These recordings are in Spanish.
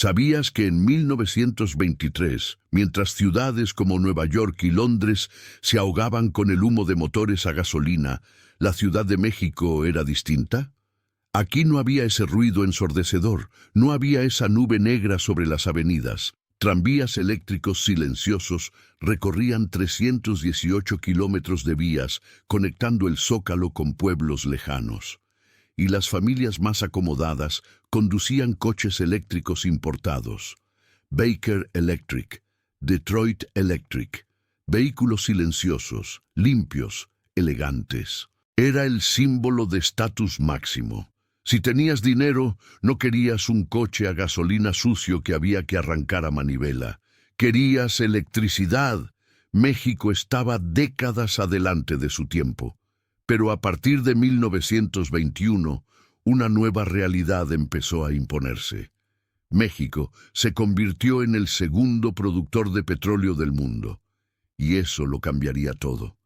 ¿Sabías que en 1923, mientras ciudades como Nueva York y Londres se ahogaban con el humo de motores a gasolina, la Ciudad de México era distinta? Aquí no había ese ruido ensordecedor, no había esa nube negra sobre las avenidas. Tranvías eléctricos silenciosos recorrían 318 kilómetros de vías, conectando el Zócalo con pueblos lejanos. Y las familias más acomodadas conducían coches eléctricos importados. Baker Electric, Detroit Electric, vehículos silenciosos, limpios, elegantes. Era el símbolo de estatus máximo. Si tenías dinero, no querías un coche a gasolina sucio que había que arrancar a manivela. Querías electricidad. México estaba décadas adelante de su tiempo. Pero a partir de 1921, una nueva realidad empezó a imponerse. México se convirtió en el segundo productor de petróleo del mundo. Y eso lo cambiaría todo.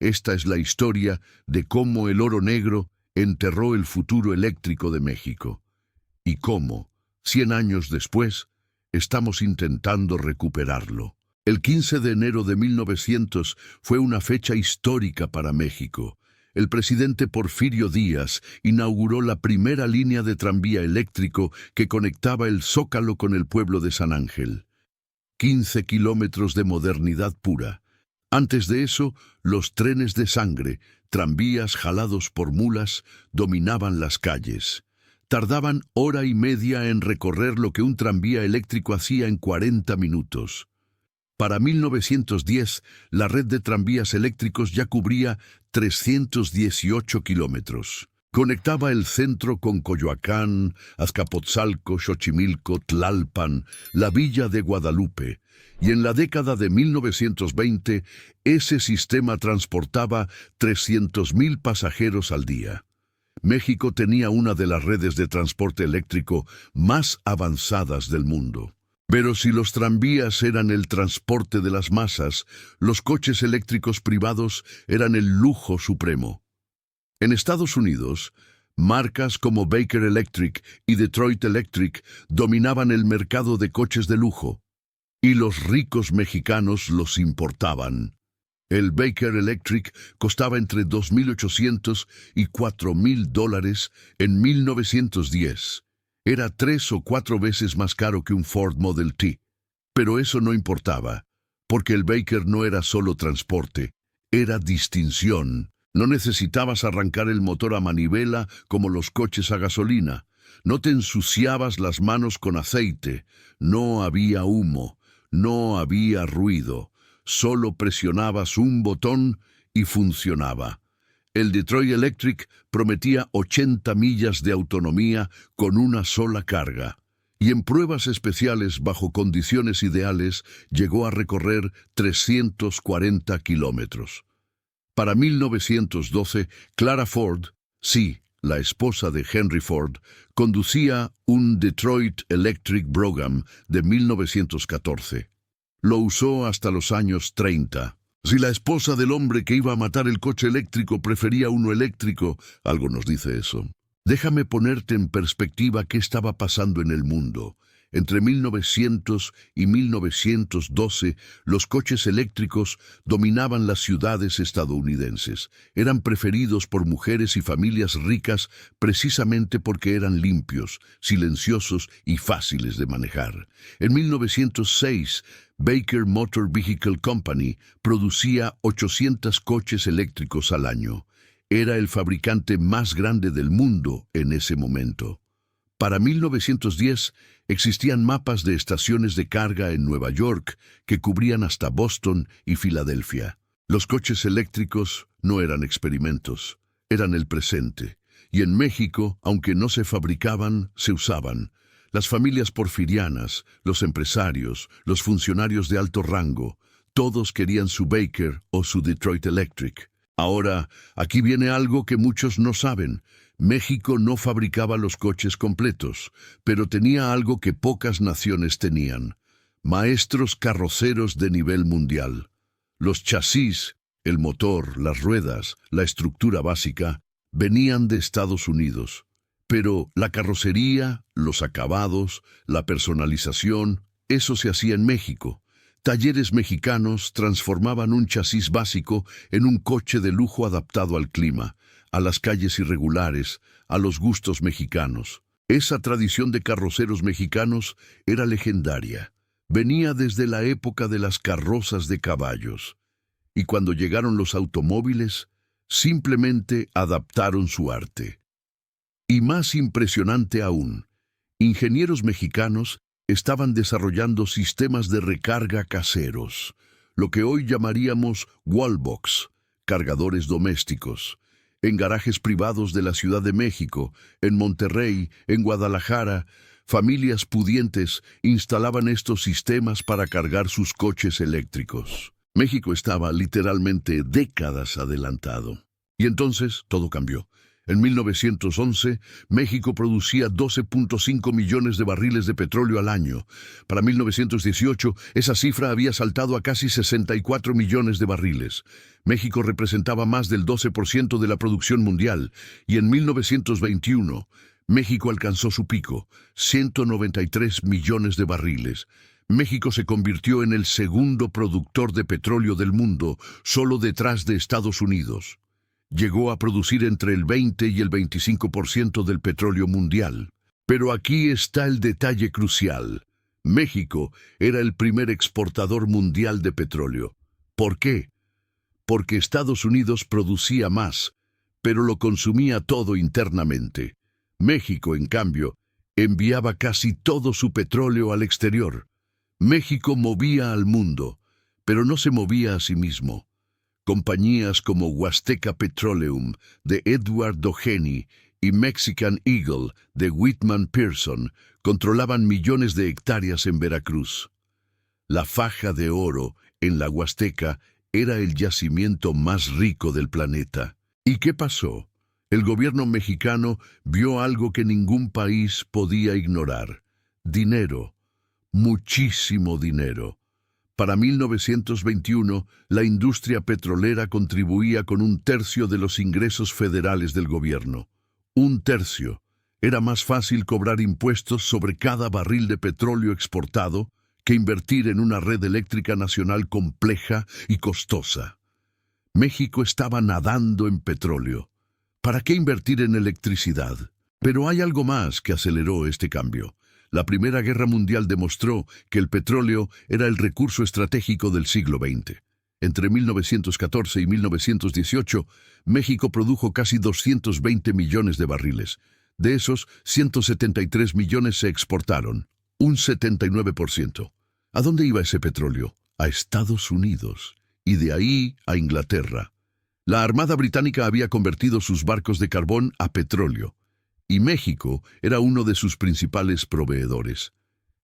Esta es la historia de cómo el oro negro enterró el futuro eléctrico de México. Y cómo, 100 años después, estamos intentando recuperarlo. El 15 de enero de 1900 fue una fecha histórica para México. El presidente Porfirio Díaz inauguró la primera línea de tranvía eléctrico que conectaba el Zócalo con el pueblo de San Ángel. 15 kilómetros de modernidad pura. Antes de eso, los trenes de sangre, tranvías jalados por mulas, dominaban las calles. Tardaban hora y media en recorrer lo que un tranvía eléctrico hacía en 40 minutos. Para 1910, la red de tranvías eléctricos ya cubría 318 kilómetros. Conectaba el centro con Coyoacán, Azcapotzalco, Xochimilco, Tlalpan, la villa de Guadalupe. Y en la década de 1920, ese sistema transportaba 300,000 pasajeros al día. México tenía una de las redes de transporte eléctrico más avanzadas del mundo. Pero si los tranvías eran el transporte de las masas, los coches eléctricos privados eran el lujo supremo. En Estados Unidos, marcas como Baker Electric y Detroit Electric dominaban el mercado de coches de lujo, y los ricos mexicanos los importaban. El Baker Electric costaba entre $2,800 y $4,000 en 1910. Era 3 o 4 veces más caro que un Ford Model T. Pero eso no importaba, porque el Baker no era solo transporte, era distinción. No necesitabas arrancar el motor a manivela como los coches a gasolina. No te ensuciabas las manos con aceite. No había humo. No había ruido. Solo presionabas un botón y funcionaba. El Detroit Electric prometía 80 millas de autonomía con una sola carga. Y en pruebas especiales bajo condiciones ideales llegó a recorrer 340 kilómetros. Para 1912, Clara Ford, sí, la esposa de Henry Ford, conducía un Detroit Electric Brougham de 1914. Lo usó hasta los años 30. Si la esposa del hombre que iba a matar el coche eléctrico prefería uno eléctrico, algo nos dice eso. Déjame ponerte en perspectiva qué estaba pasando en el mundo. Entre 1900 y 1912, los coches eléctricos dominaban las ciudades estadounidenses. Eran preferidos por mujeres y familias ricas precisamente porque eran limpios, silenciosos y fáciles de manejar. En 1906, Baker Motor Vehicle Company producía 800 coches eléctricos al año. Era el fabricante más grande del mundo en ese momento. Para 1910 existían mapas de estaciones de carga en Nueva York que cubrían hasta Boston y Filadelfia. Los coches eléctricos no eran experimentos, eran el presente. Y en México, aunque no se fabricaban, se usaban. Las familias porfirianas, los empresarios, los funcionarios de alto rango, todos querían su Baker o su Detroit Electric. Ahora, aquí viene algo que muchos no saben. México no fabricaba los coches completos, pero tenía algo que pocas naciones tenían: maestros carroceros de nivel mundial. Los chasis, el motor, las ruedas, la estructura básica, venían de Estados Unidos. Pero la carrocería, los acabados, la personalización, eso se hacía en México. Talleres mexicanos transformaban un chasis básico en un coche de lujo adaptado al clima, a las calles irregulares, a los gustos mexicanos. Esa tradición de carroceros mexicanos era legendaria. Venía desde la época de las carrozas de caballos. Y cuando llegaron los automóviles, simplemente adaptaron su arte. Y más impresionante aún, ingenieros mexicanos estaban desarrollando sistemas de recarga caseros, lo que hoy llamaríamos wallbox, cargadores domésticos, en garajes privados de la Ciudad de México, en Monterrey, en Guadalajara. Familias pudientes instalaban estos sistemas para cargar sus coches eléctricos. México estaba literalmente décadas adelantado. Y entonces todo cambió. En 1911, México producía 12.5 millones de barriles de petróleo al año. Para 1918, esa cifra había saltado a casi 64 millones de barriles. México representaba más del 12% de la producción mundial, y en 1921, México alcanzó su pico, 193 millones de barriles. México se convirtió en el segundo productor de petróleo del mundo, solo detrás de Estados Unidos. Llegó a producir entre el 20 y el 25% del petróleo mundial. Pero aquí está el detalle crucial. México era el primer exportador mundial de petróleo. ¿Por qué? Porque Estados Unidos producía más, pero lo consumía todo internamente. México, en cambio, enviaba casi todo su petróleo al exterior. México movía al mundo, pero no se movía a sí mismo. Compañías como Huasteca Petroleum, de Edward Dogeny, y Mexican Eagle, de Whitman Pearson, controlaban millones de hectáreas en Veracruz. La faja de oro en la Huasteca era el yacimiento más rico del planeta. ¿Y qué pasó? El gobierno mexicano vio algo que ningún país podía ignorar: dinero, muchísimo dinero. Para 1921, la industria petrolera contribuía con 1/3 de los ingresos federales del gobierno. 1/3. Era más fácil cobrar impuestos sobre cada barril de petróleo exportado que invertir en una red eléctrica nacional compleja y costosa. México estaba nadando en petróleo. ¿Para qué invertir en electricidad? Pero hay algo más que aceleró este cambio. La Primera Guerra Mundial demostró que el petróleo era el recurso estratégico del siglo XX. Entre 1914 y 1918, México produjo casi 220 millones de barriles. De esos, 173 millones se exportaron, un 79%. ¿A dónde iba ese petróleo? A Estados Unidos, y de ahí a Inglaterra. La Armada Británica había convertido sus barcos de carbón a petróleo, y México era uno de sus principales proveedores.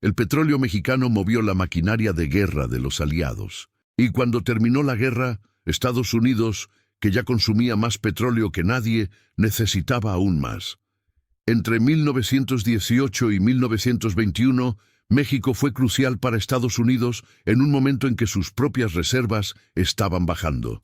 El petróleo mexicano movió la maquinaria de guerra de los aliados. Y cuando terminó la guerra, Estados Unidos, que ya consumía más petróleo que nadie, necesitaba aún más. Entre 1918 y 1921, México fue crucial para Estados Unidos en un momento en que sus propias reservas estaban bajando.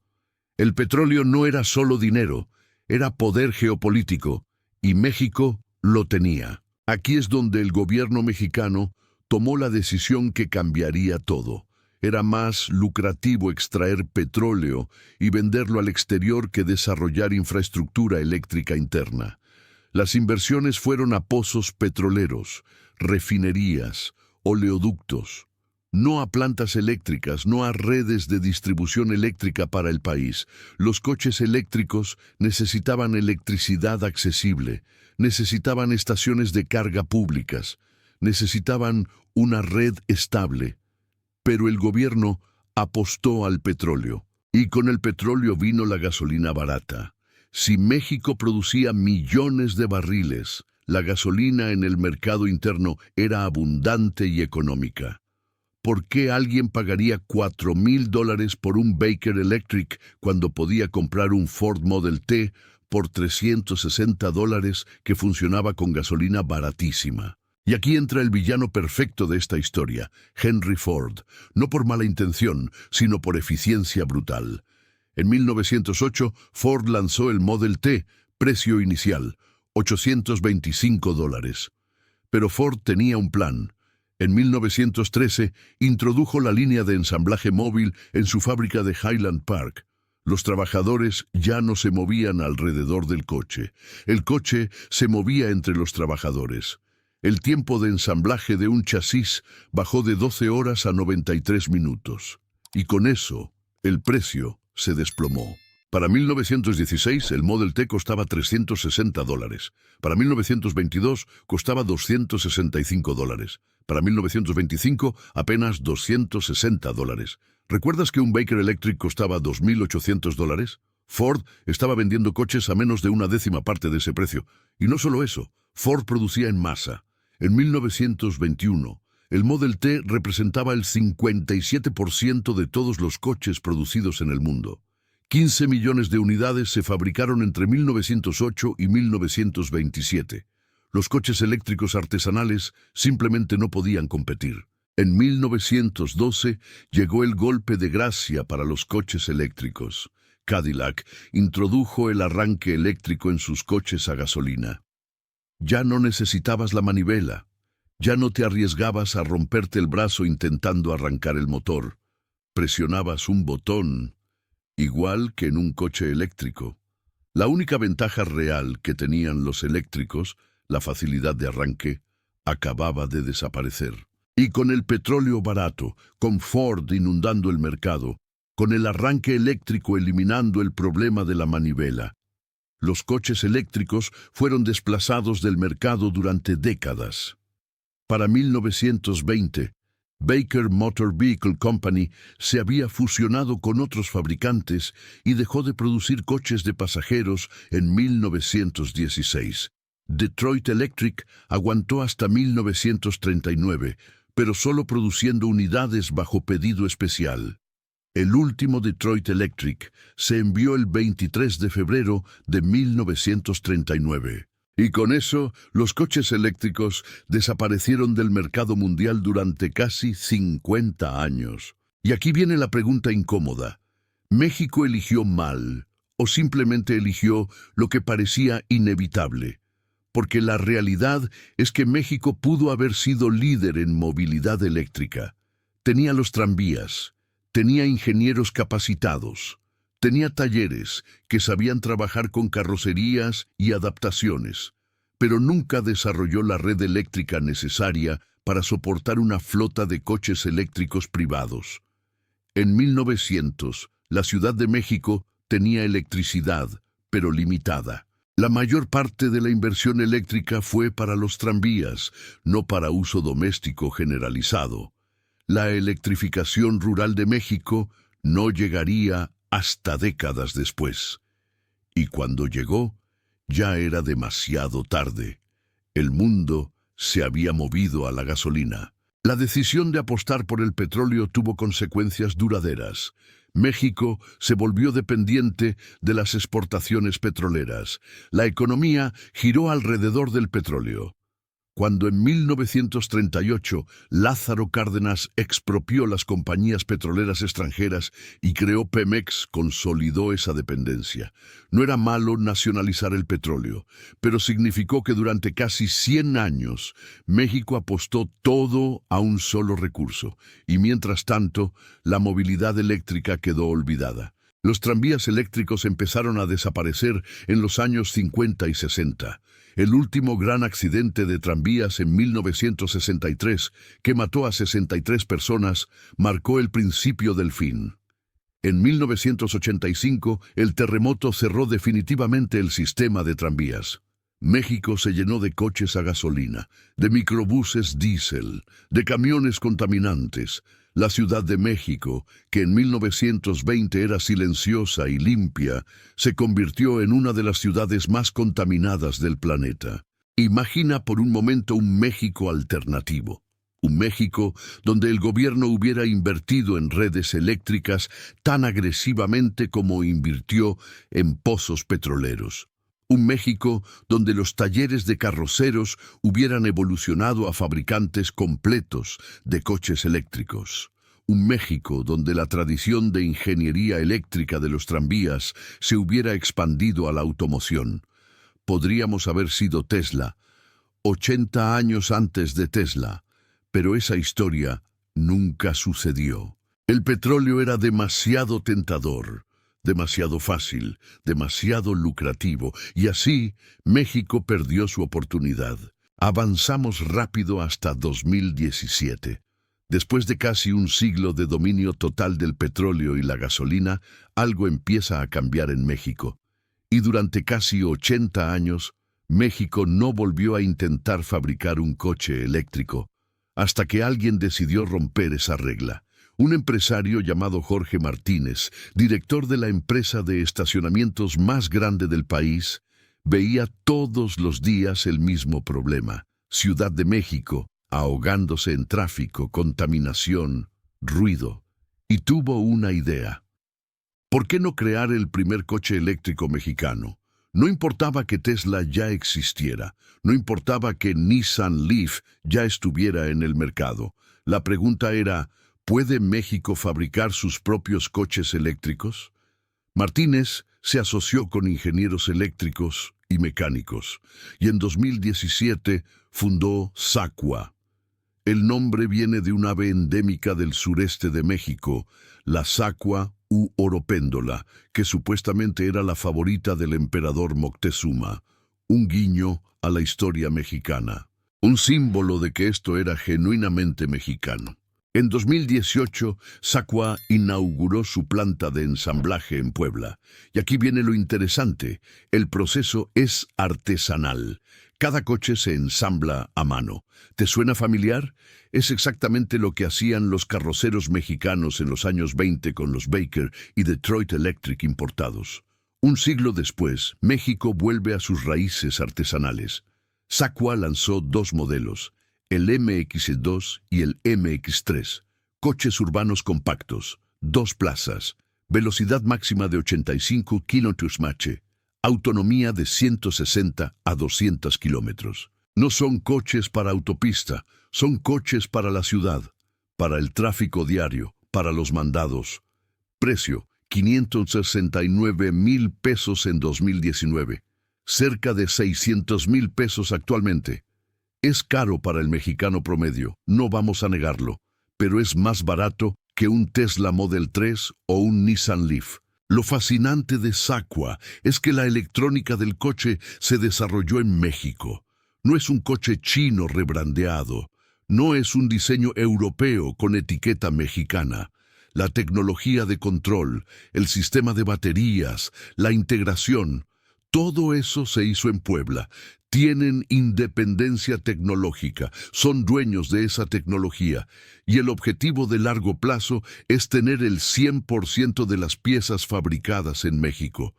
El petróleo no era solo dinero, era poder geopolítico, y México lo tenía. Aquí es donde el gobierno mexicano tomó la decisión que cambiaría todo. Era más lucrativo extraer petróleo y venderlo al exterior que desarrollar infraestructura eléctrica interna. Las inversiones fueron a pozos petroleros, refinerías, oleoductos. No a plantas eléctricas, no a redes de distribución eléctrica para el país. Los coches eléctricos necesitaban electricidad accesible, necesitaban estaciones de carga públicas, necesitaban una red estable. Pero el gobierno apostó al petróleo, y con el petróleo vino la gasolina barata. Si México producía millones de barriles, la gasolina en el mercado interno era abundante y económica. ¿Por qué alguien pagaría $4,000 por un Baker Electric cuando podía comprar un Ford Model T por $360 que funcionaba con gasolina baratísima? Y aquí entra el villano perfecto de esta historia, Henry Ford, no por mala intención, sino por eficiencia brutal. En 1908, Ford lanzó el Model T, precio inicial, $825. Pero Ford tenía un plan. En 1913 introdujo la línea de ensamblaje móvil en su fábrica de Highland Park. Los trabajadores ya no se movían alrededor del coche. El coche se movía entre los trabajadores. El tiempo de ensamblaje de un chasis bajó de 12 horas a 93 minutos. Y con eso, el precio se desplomó. Para 1916, el Model T costaba $360. Para 1922, costaba $265. Para 1925, apenas $260. ¿Recuerdas que un Baker Electric costaba $2.800? Ford estaba vendiendo coches a menos de una décima parte de ese precio. Y no solo eso, Ford producía en masa. En 1921, el Model T representaba el 57% de todos los coches producidos en el mundo. 15 millones de unidades se fabricaron entre 1908 y 1927. Los coches eléctricos artesanales simplemente no podían competir. En 1912 llegó el golpe de gracia para los coches eléctricos. Cadillac introdujo el arranque eléctrico en sus coches a gasolina. Ya no necesitabas la manivela. Ya no te arriesgabas a romperte el brazo intentando arrancar el motor. Presionabas un botón, igual que en un coche eléctrico. La única ventaja real que tenían los eléctricos, la facilidad de arranque, acababa de desaparecer. Y con el petróleo barato, con Ford inundando el mercado, con el arranque eléctrico eliminando el problema de la manivela, los coches eléctricos fueron desplazados del mercado durante décadas. Para 1920, Baker Motor Vehicle Company se había fusionado con otros fabricantes y dejó de producir coches de pasajeros en 1916. Detroit Electric aguantó hasta 1939, pero solo produciendo unidades bajo pedido especial. El último Detroit Electric se envió el 23 de febrero de 1939. Y con eso, los coches eléctricos desaparecieron del mercado mundial durante casi 50 años. Y aquí viene la pregunta incómoda. ¿México eligió mal o simplemente eligió lo que parecía inevitable? Porque la realidad es que México pudo haber sido líder en movilidad eléctrica. Tenía los tranvías, tenía ingenieros capacitados, tenía talleres que sabían trabajar con carrocerías y adaptaciones, pero nunca desarrolló la red eléctrica necesaria para soportar una flota de coches eléctricos privados. En 1900, la Ciudad de México tenía electricidad, pero limitada. La mayor parte de la inversión eléctrica fue para los tranvías, no para uso doméstico generalizado. La electrificación rural de México no llegaría hasta décadas después. Y cuando llegó, ya era demasiado tarde. El mundo se había movido a la gasolina. La decisión de apostar por el petróleo tuvo consecuencias duraderas. México se volvió dependiente de las exportaciones petroleras. La economía giró alrededor del petróleo. Cuando en 1938 Lázaro Cárdenas expropió las compañías petroleras extranjeras y creó Pemex, consolidó esa dependencia. No era malo nacionalizar el petróleo, pero significó que durante casi 100 años México apostó todo a un solo recurso, y mientras tanto la movilidad eléctrica quedó olvidada. Los tranvías eléctricos empezaron a desaparecer en los años 50 y 60. El último gran accidente de tranvías en 1963, que mató a 63 personas, marcó el principio del fin. En 1985, el terremoto cerró definitivamente el sistema de tranvías. México se llenó de coches a gasolina, de microbuses diésel, de camiones contaminantes. La Ciudad de México, que en 1920 era silenciosa y limpia, se convirtió en una de las ciudades más contaminadas del planeta. Imagina por un momento un México alternativo. Un México donde el gobierno hubiera invertido en redes eléctricas tan agresivamente como invirtió en pozos petroleros. Un México donde los talleres de carroceros hubieran evolucionado a fabricantes completos de coches eléctricos. Un México donde la tradición de ingeniería eléctrica de los tranvías se hubiera expandido a la automoción. podríamos haber sido Tesla, 80 años antes de Tesla, pero esa historia nunca sucedió. El petróleo era demasiado tentador, demasiado fácil, demasiado lucrativo, y así México perdió su oportunidad. Avanzamos rápido hasta 2017. Después de casi un siglo de dominio total del petróleo y la gasolina, algo empieza a cambiar en México. Y durante casi 80 años, México no volvió a intentar fabricar un coche eléctrico, hasta que alguien decidió romper esa regla. Un empresario llamado Jorge Martínez, director de la empresa de estacionamientos más grande del país, veía todos los días el mismo problema. Ciudad de México, ahogándose en tráfico, contaminación, ruido. Y tuvo una idea. ¿Por qué no crear el primer coche eléctrico mexicano? No importaba que Tesla ya existiera, no importaba que Nissan Leaf ya estuviera en el mercado. La pregunta era, ¿puede México fabricar sus propios coches eléctricos? Martínez se asoció con ingenieros eléctricos y mecánicos, y en 2017 fundó Sacua. El nombre viene de un ave endémica del sureste de México, la Sacua u oropéndola, que supuestamente era la favorita del emperador Moctezuma, un guiño a la historia mexicana, un símbolo de que esto era genuinamente mexicano. En 2018, Sacua inauguró su planta de ensamblaje en Puebla. Y aquí viene lo interesante, el proceso es artesanal. Cada coche se ensambla a mano. ¿Te suena familiar? Es exactamente lo que hacían los carroceros mexicanos en los años 20 con los Baker y Detroit Electric importados. Un siglo después, México vuelve a sus raíces artesanales. Sacua lanzó dos modelos, el MX-2 y el MX-3, coches urbanos compactos, 2 plazas, velocidad máxima de 85 km/h, autonomía de 160 a 200 kilómetros. No son coches para autopista, son coches para la ciudad, para el tráfico diario, para los mandados. Precio, 569,000 pesos en 2019, cerca de 600,000 pesos actualmente. Es caro para el mexicano promedio, no vamos a negarlo, pero es más barato que un Tesla Model 3 o un Nissan Leaf. Lo fascinante de Sacua es que la electrónica del coche se desarrolló en México. No es un coche chino rebrandeado, no es un diseño europeo con etiqueta mexicana. La tecnología de control, el sistema de baterías, la integración, todo eso se hizo en Puebla. Tienen independencia tecnológica, son dueños de esa tecnología, y el objetivo de largo plazo es tener el 100% de las piezas fabricadas en México,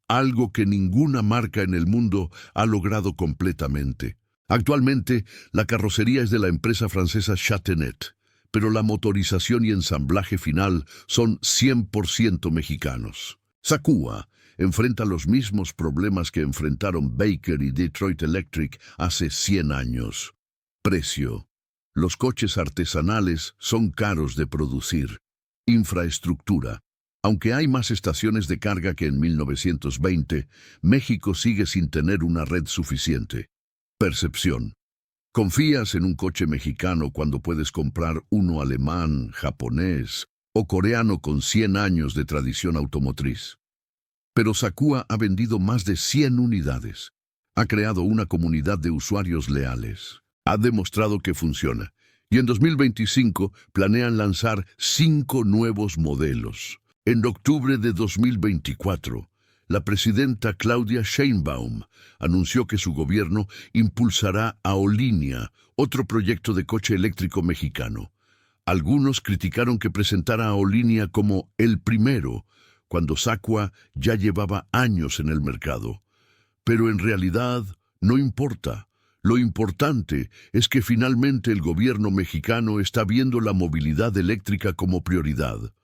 algo que ninguna marca en el mundo ha logrado completamente. Actualmente, la carrocería es de la empresa francesa Châteauneuf, pero la motorización y ensamblaje final son 100% mexicanos. Sacua enfrenta los mismos problemas que enfrentaron Baker y Detroit Electric hace 100 años. Precio. Los coches artesanales son caros de producir. Infraestructura. Aunque hay más estaciones de carga que en 1920, México sigue sin tener una red suficiente. Percepción. Confías en un coche mexicano cuando puedes comprar uno alemán, japonés o coreano con 100 años de tradición automotriz. Pero Sacua ha vendido más de 100 unidades. Ha creado una comunidad de usuarios leales. Ha demostrado que funciona. Y en 2025 planean lanzar 5 nuevos modelos. En octubre de 2024, la presidenta Claudia Sheinbaum anunció que su gobierno impulsará a Olinnia, otro proyecto de coche eléctrico mexicano. Algunos criticaron que presentara a Olinnia como el primero, cuando Sacua ya llevaba años en el mercado. Pero en realidad no importa. Lo importante es que finalmente el gobierno mexicano está viendo la movilidad eléctrica como prioridad.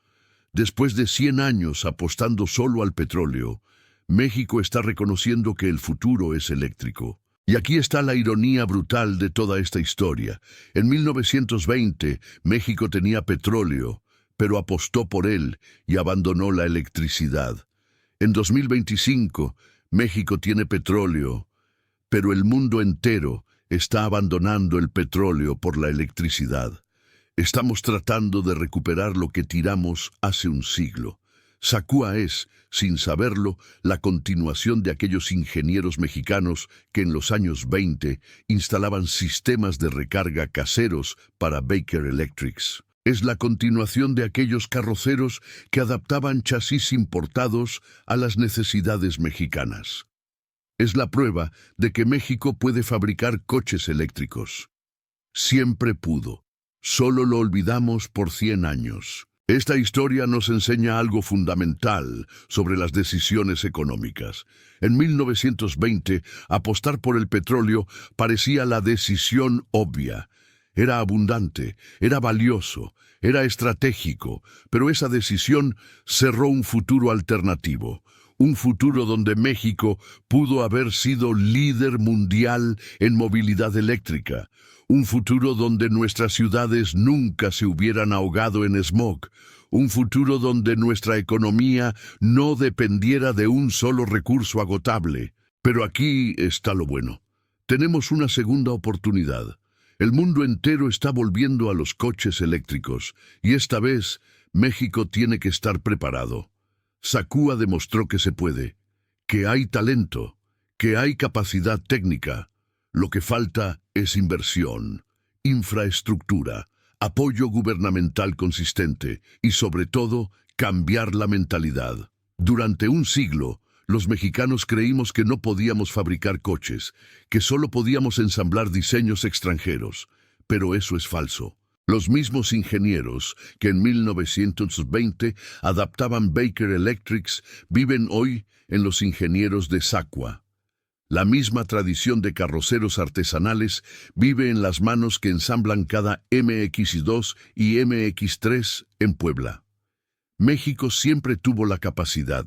Después de 100 años apostando solo al petróleo, México está reconociendo que el futuro es eléctrico. Y aquí está la ironía brutal de toda esta historia. En 1920, México tenía petróleo, pero apostó por él y abandonó la electricidad. En 2025, México tiene petróleo, pero el mundo entero está abandonando el petróleo por la electricidad. Estamos tratando de recuperar lo que tiramos hace un siglo. SACUA es, sin saberlo, la continuación de aquellos ingenieros mexicanos que en los años 20 instalaban sistemas de recarga caseros para Baker Electrics. Es la continuación de aquellos carroceros que adaptaban chasis importados a las necesidades mexicanas. Es la prueba de que México puede fabricar coches eléctricos. Siempre pudo. Solo lo olvidamos por 100 años. Esta historia nos enseña algo fundamental sobre las decisiones económicas. En 1920, apostar por el petróleo parecía la decisión obvia. Era abundante, era valioso, era estratégico, pero esa decisión cerró un futuro alternativo. Un futuro donde México pudo haber sido líder mundial en movilidad eléctrica. Un futuro donde nuestras ciudades nunca se hubieran ahogado en smog. Un futuro donde nuestra economía no dependiera de un solo recurso agotable. Pero aquí está lo bueno. Tenemos una segunda oportunidad. El mundo entero está volviendo a los coches eléctricos, y esta vez México tiene que estar preparado. SACUA demostró que se puede, que hay talento, que hay capacidad técnica. Lo que falta es inversión, infraestructura, apoyo gubernamental consistente y, sobre todo, cambiar la mentalidad. Durante un siglo, los mexicanos creímos que no podíamos fabricar coches, que solo podíamos ensamblar diseños extranjeros. Pero eso es falso. Los mismos ingenieros que en 1920 adaptaban Baker Electrics viven hoy en los ingenieros de SACUA. La misma tradición de carroceros artesanales vive en las manos que ensamblan cada MX2 y MX3 en Puebla. México siempre tuvo la capacidad.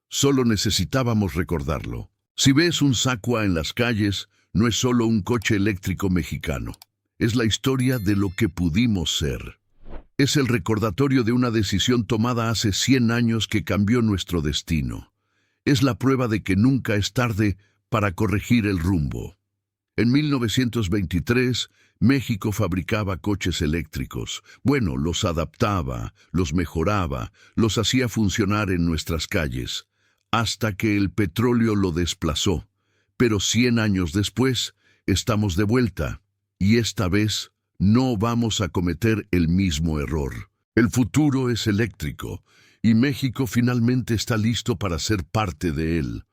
Solo necesitábamos recordarlo. Si ves un SACUA en las calles, no es solo un coche eléctrico mexicano. Es la historia de lo que pudimos ser. Es el recordatorio de una decisión tomada hace 100 años que cambió nuestro destino. Es la prueba de que nunca es tarde para corregir el rumbo. En 1923, México fabricaba coches eléctricos. Bueno, los adaptaba, los mejoraba, los hacía funcionar en nuestras calles, hasta que el petróleo lo desplazó. Pero 100 años después, estamos de vuelta. Y esta vez no vamos a cometer el mismo error. El futuro es eléctrico y México finalmente está listo para ser parte de él.